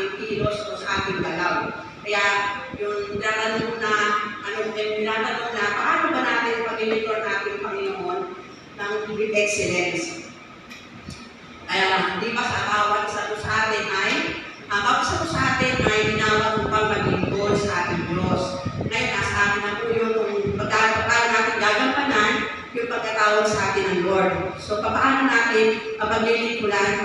ating kilos o sa ating galaw. Kaya yung tinatanong na, paano ba natin pag-monitor natin Panginoon ng with excellence? Kaya, di ba sa tawag sa atin ay, ang sa atin ay tinawag upang maglingkod sa ating Diyos. Ngayon, nasa atin na po yung kung paano natin gagampanan yung pagkatawag sa atin ng Lord. So, paano natin mapaglilingkuran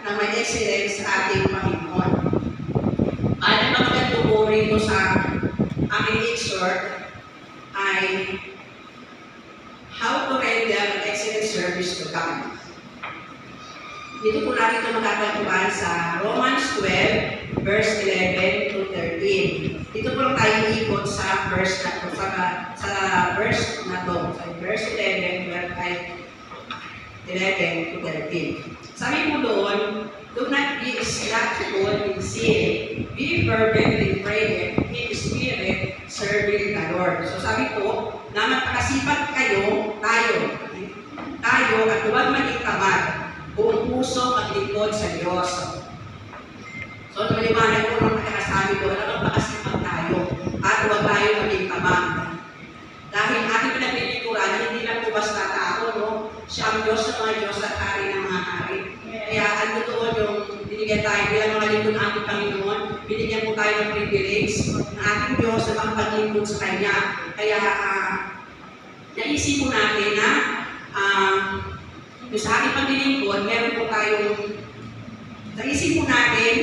ng may excellence sa ating Panginoon? Ano ang magandang po rito sa aming exhort ay how to render an excellent service to God. Dito po natin ito magkakatuan sa Romans 12, verse 11 to 13. Dito po lang tayo ikot sa verse na to, sa verse na to. Sa verse 11, 11 to 13. Sabi po doon, do not be slothful in sin. Be fervent in prayer, in spirit, serving the Lord. So sabi po, na magpakasipat kayo, tayo, at huwag maging tamad, buong puso maglingkod sa Diyos. So, maliwanag po nung nakakasabi ko, na magpakasipat tayo, at huwag tayo maging tamad. Dahil ating pinaglilingkuran, hindi lang po basta tao, no? Siya ang Diyos sa mga Diyos at hari ng mga hari. Kaya ang totoo yung binigyan tayo bilang mga lingkod ng ating Panginoon, binigyan po tayo ng privilege ng ating Diyos na makapaglingkod sa Kanya. Kaya naisip po natin na yung sa ating paglilingkod, meron po tayong naisip po natin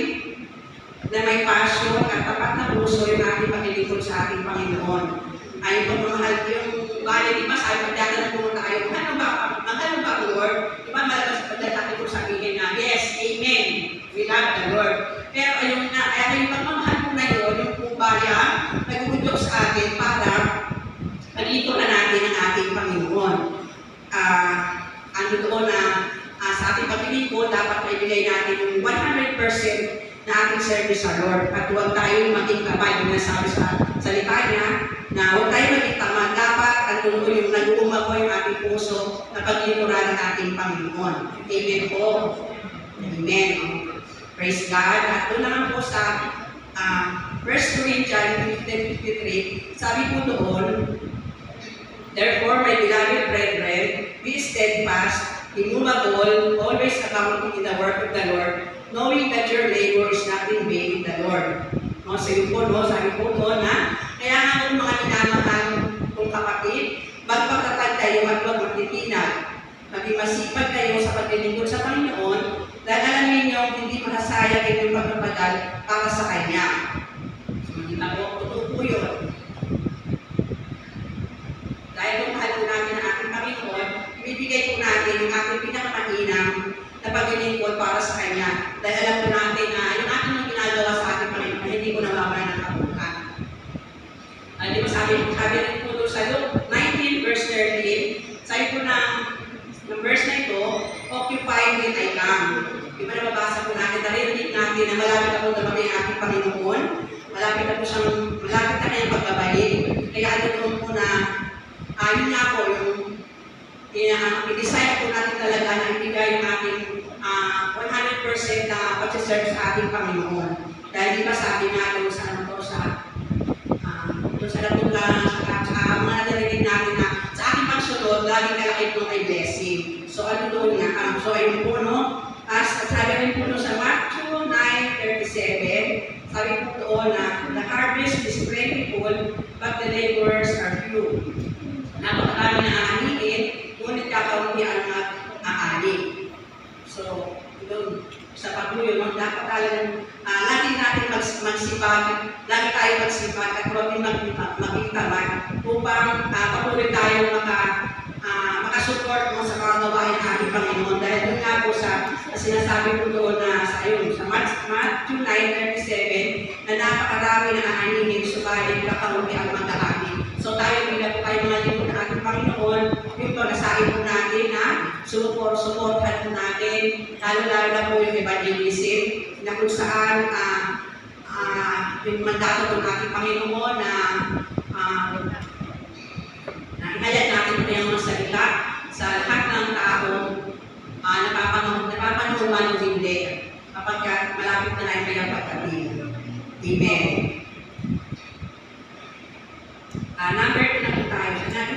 na may passion at tapat na puso yung ating paglilingkod sa ating Panginoon. Ay pagmamahal yung bali, di ba sabi, pagdatanong po tayo, ano ba, Lord? Di ba malabas sa pagdatanong po sabihin na, yes, amen, we love the Lord. Pero ayun na, kaya yung pagmamahal po na yun, yung po baya, nag-udyok sa atin para palito na natin ang ating Panginoon. Ang totoo na sa ating paglilingkod, dapat maibigay natin yung 100% na ating service sa Lord. At huwag tayong maging kabay, yung nasabi sa salita niya, na huwag tayong maging tamad. Dapat ang totoo yung nag-uumago yung ating puso na paglilingkuran ng ating Panginoon. Amen po. Amen. Praise God. At doon naman po sa 1 Corinthians 15:53, sabi po doon, therefore, my beloved brethren, be steadfast, immovable, always abounding in the work of the Lord, knowing that your labor is not in vain in the Lord. No, so yun po, no, sabi po doon na, kaya nga kung mga minamahal kong kapatid, magpagtatag kayo at huwag magtitinag. Maging masipag kayo sa paglilingkod sa Panginoon, dahil alam ninyo, hindi masasayang inyong pagpapagal para sa Kanya. So, hindi na po, totoo po yun. Dahil kung mahal po natin ang ating Panginoon, ibibigay po natin yung ating pinakamahinang na paglilingkod para sa Kanya. Dahil alam po natin na yung ating ginagawa sa ating Panginoon, hindi po nawawala ng kabukan. Di ba sabi rin po doon sa Luke 19 verse 13, sabi po ng verse na ito, occupy when I come. Di ba nababasa po natin, narinig natin na malapit na po dumating ang ating Panginoon, malapit na kanyang pagbabalik. Kaya ano po na yun nga po, yung i-decide po natin talaga na ibigay yung ating 100% na pag-serve sa ating Panginoon. Dahil di ba sabi nga doon sa mga narinig natin na sa ating pagsunod, laging kalakit po ay blessing. So ano doon nga, so ayun po, no? Sabi rin po doon sa Matthew 9:37, sabi po doon na the harvest is plentiful, but the laborers are few. Napakarami na aanihin, ngunit kakaunti ang mag-aani. So, doon, sa pagbuyo, dapat talagang lagi natin magsipag, lagi tayo magsipag at huwag din maging tamad upang patuloy tayo makasupport mo sa mga gawain ng ating Panginoon. Dahil doon nga po sa sinasabi ko doon na sa Matthew 9:37 na napakarami na aanihin, subalit kakaunti ang mag-aani. So tayo, bilang po tayo mga lingkod ng ating Panginoon, yung pagkasain po natin na supportan po natin, lalo-lalo na po yung evangelism, na kung saan yung mandato ng ating Panginoon na inayat natin po yung mga salita sa lahat ng tao, napapanood man o hindi. kapag malapit na lang kayo pagdating. Amen. Number 2 na po tayo.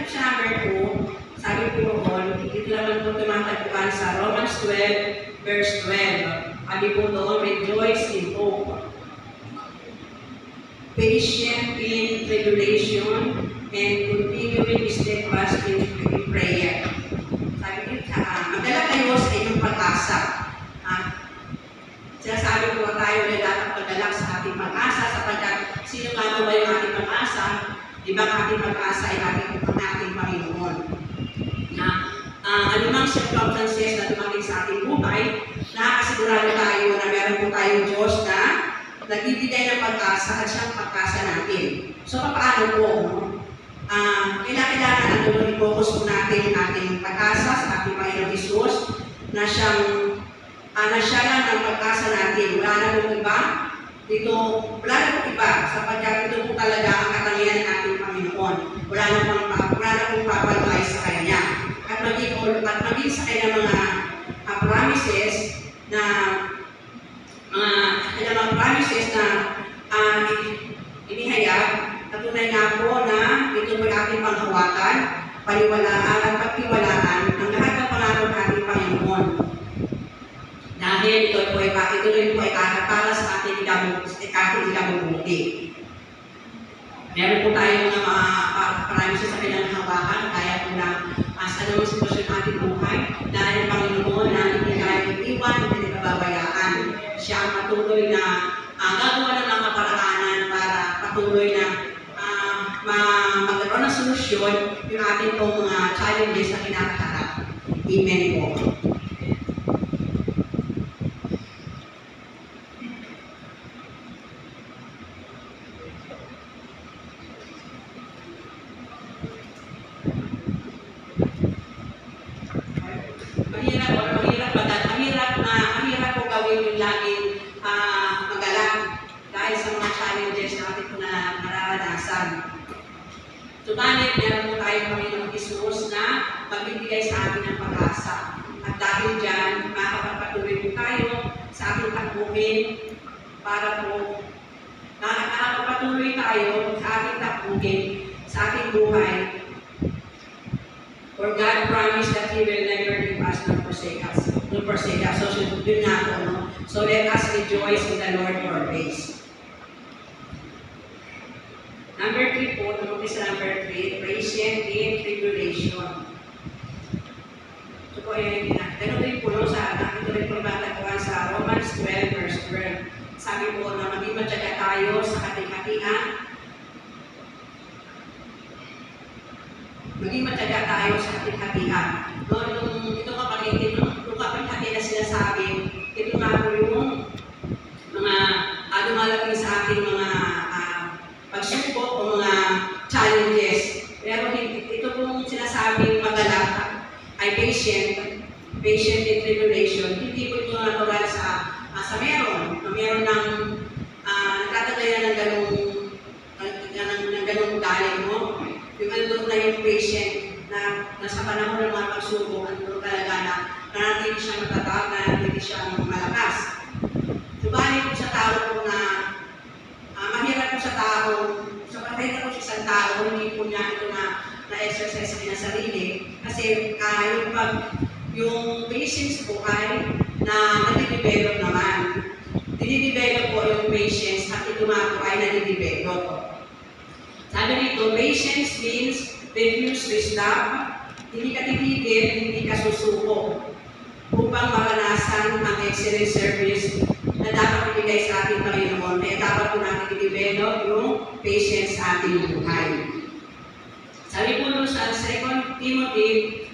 Sa number 2, sabi po doon, dito naman po tumatagpuan sa Romans 12, verse 12. Sabi po doon, rejoice in hope, patient in tribulation, and continuing steadfast in prayer. Sabi dito, magdala kayo sa inyong pag-asa. Sinasabi po tayo na dapat magdala sa ating pag-asa sapagkat sino nga ba yung ating pag-asa? Ibang ating pag-asa ay ating Panginoon. Na anumang circumstances na dumating sa ating buhay, nakakasigurado tayo na meron po tayong Diyos na nagbibigay ng pag-asa at siyang pag-asa natin. So, paano po? Kailangan na i-focus po natin ang ating pag-asa sa ating Panginoon Jesus na siya lang ang pag-asa natin. Wala na pong iba. Wala na pong iba sapagkat ito po talaga ang katangian ng ating Panginoon. Wala na pong papalay sa Kanya. At maging sa Kanya mga promises na inihayag, natunay nga po na ito po ating panghawakan, paniwalaan at pagtiwalaan ang lahat ng pangako ng ating Panginoon. Dahil ito rin po ay para sa ating ikabubuti. Meron po tayo mga promises sa kanyang hawakan, kaya po na sa anumang sitwasyon ng ating buhay, dahil Panginoon na hindi tayo iwan, hindi kababayaan. Siya ang patuloy na gagawa ng mga paraanan para patuloy na magkaroon ng solusyon yung ating pong mga challenges na kinakaharap. Amen po. Mahirap po gawin yung laging magalang dahil sa mga challenges na ating po na nararanasan. Subalit, meron po tayong Panginoong Jesus na magbibigay sa atin ng pag-asa. At dahil dyan, makakapatuloy po tayo sa ating takbuhin para po nakakapatuloy tayo sa ating takbuhin, sa ating buhay. For God promised that He will never leave us nor forsake us. So, yun nga po, no? So, let us rejoice in the Lord always. Number 3 po, tumunti sa number 3, patient in tribulation. So po, ganun din po, no, ito rin po ibatagpuan sa Romans 12, verse 12. Sabi po na maging matyaga tayo sa hati-hatian. Maging matyaga tayo sa hati-hatian. No, ito kapag hati na sinasabi, ito nga po yung mga dumalagay sa ating mga pagsubok o mga challenges. Pero ito pong sinasabing magalak ay patient in tribulation. Hindi po ito natural sa meron ng nagtatagayan ng ganong ugali mo. Yung andun na yung patient na nasa panahon ng mga pagsubok, andun talaga na nanatili siyang matatag, nanatili siyang malakas. Subalit po sa tao po na mahirap po sa tao, sa mahirap po sa isang tao, hindi po niya ito na-exercise sa kanyang sarili. Kasi yung patience po ay nadidevelop naman. Dinidevelop po yung patience at ito nga po ay nadidevelop. Sabi nito, patience means refuse to stop, hindi ka titigil, hindi ka susuko upang maranasan ang excellent service na dapat ibigay sa ating Panginoon. Kaya dapat po natin i-develop yung patience sa ating buhay. Sabi po sa 2 Timothy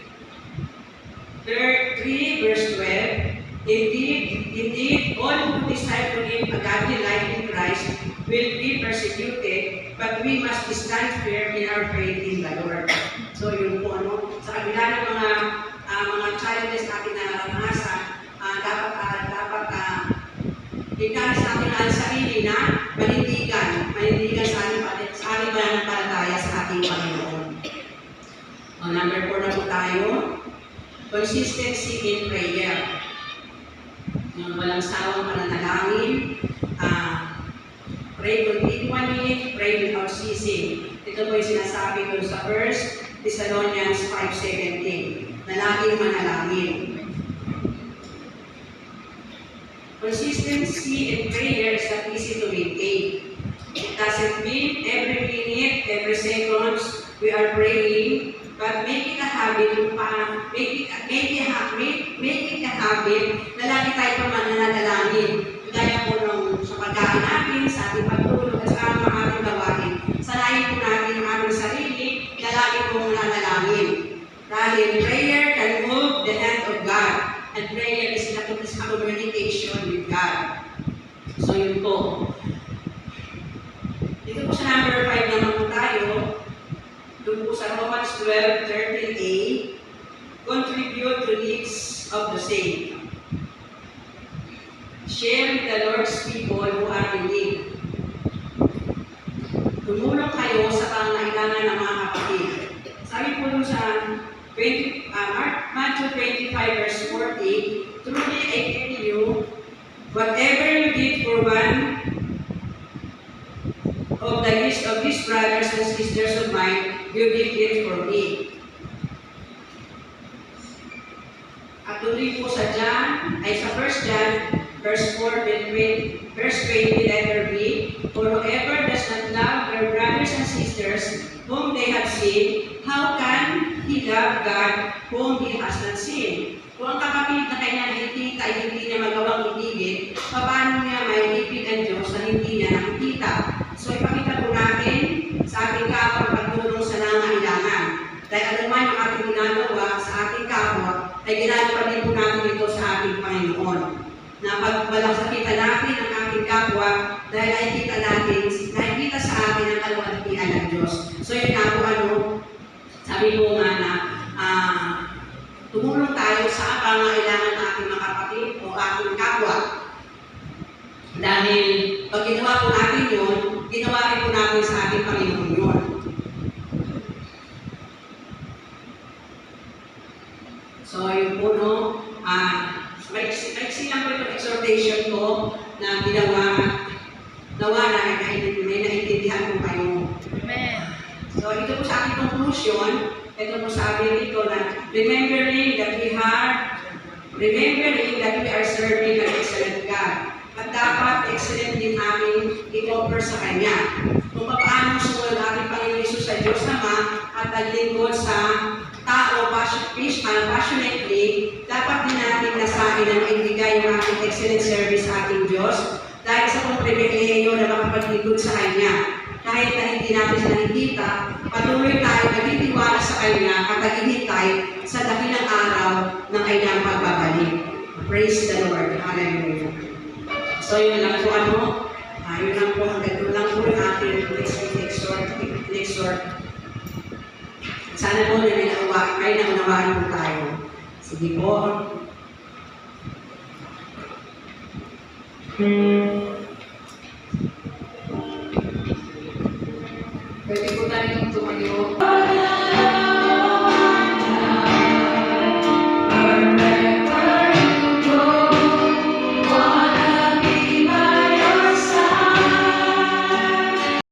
3 verse 12, Indeed, all who desire to live a godly life in Christ will be persecuted, but we must stand firm in our faith in the Lord. So yun po, sa kabila ng mga challenges natin na naranasan, dapat tingnan sa ating sarili na manindigan sa ating pananampalataya sa ating Panginoon. Number 4 na po tayo, consistency in prayer. yung walang sawang pananalangin, pray continually, pray without ceasing. Ito po yung sinasabi doon sa 1 Thessalonians 5:17, na laging manalangin. Consistency in prayer is not easy to maintain. It doesn't mean every minute, every seconds we are praying, but make it a habit make it a habit na lagi tayo pa mananalangin. Gaya po nung sa pagkain natin, sa ating pagtulog, at sa mga ating gawain. Sanayin po natin ang aming sarili na lagi po mananalangin. Dahil prayer can move the hand of God. And prayer is not a communication with God. So yun po. Dito po sa number 5 naman po tayo. Doon po sa Romans 12:13a, contribute to needs of the saint. Share with the Lord's people who are in need. Tumulong kayo sa pangangailangan ng mga kapatid. Sabi po doon sa Matthew 25:40, truly I tell you, whatever you did for one of the least of these brothers and sisters of mine, you did it for me. At tuloy po sa sa 1 John, verse 20, letter B, for whoever does not love their brothers and sisters whom they have seen, how can he love God whom he has not seen? Kung ang kapatid na kanya nakikita ay hindi niya magawang ibigin, paano niya may ibig ang Diyos na hindi niya nakikita? So ipakita po natin sa ating kapwa pagtulong sa nangangailangan. Dahil anuman yung ating ginagawa sa ating kapwa, ay ginagawa din po natin ito sa ating Panginoon. Na pagbalaksakitan natin ang ating kapwa, dahil nakikita sa atin ang kaluwalhatian ng Diyos. So yun nga po sabi ko nga na tumulong tayo sa pangangailangan ng ating mga kapatid o ating kapwa. Dahil pag ginawa po natin yun, ginawa rin po natin sa ating Panginoon yun. So yun po maiksi lang po itong exhortation ko na ginawa na may naintindihan po kayo. Amen. So ito po sa ating conclusion, ito po sabi dito na remembering that we are serving an excellent God. At dapat excellent din natin i-offer sa Kanya. Kung paano sumunod ating Panginoon Yesus sa Diyos Ama at naglingkod sa tao passionately, dapat din natin nasahin na maibigay yung ating excellent service sa ating Diyos dahil sa kong pribileyo na makapaglingkod sa Kanya. Kahit na hindi natin siya nakikita, patuloy tayo nagtitiwala sa Kanya at naghihintay sa dakilang araw ng Kanyang pagbabalik. Praise the Lord. Hallelujah. So yun lang po yun lang po, hanggang doon lang po yung ating next short. Sana po na may naunawaan po tayo. Sige po. Pwede po tayong tumayo.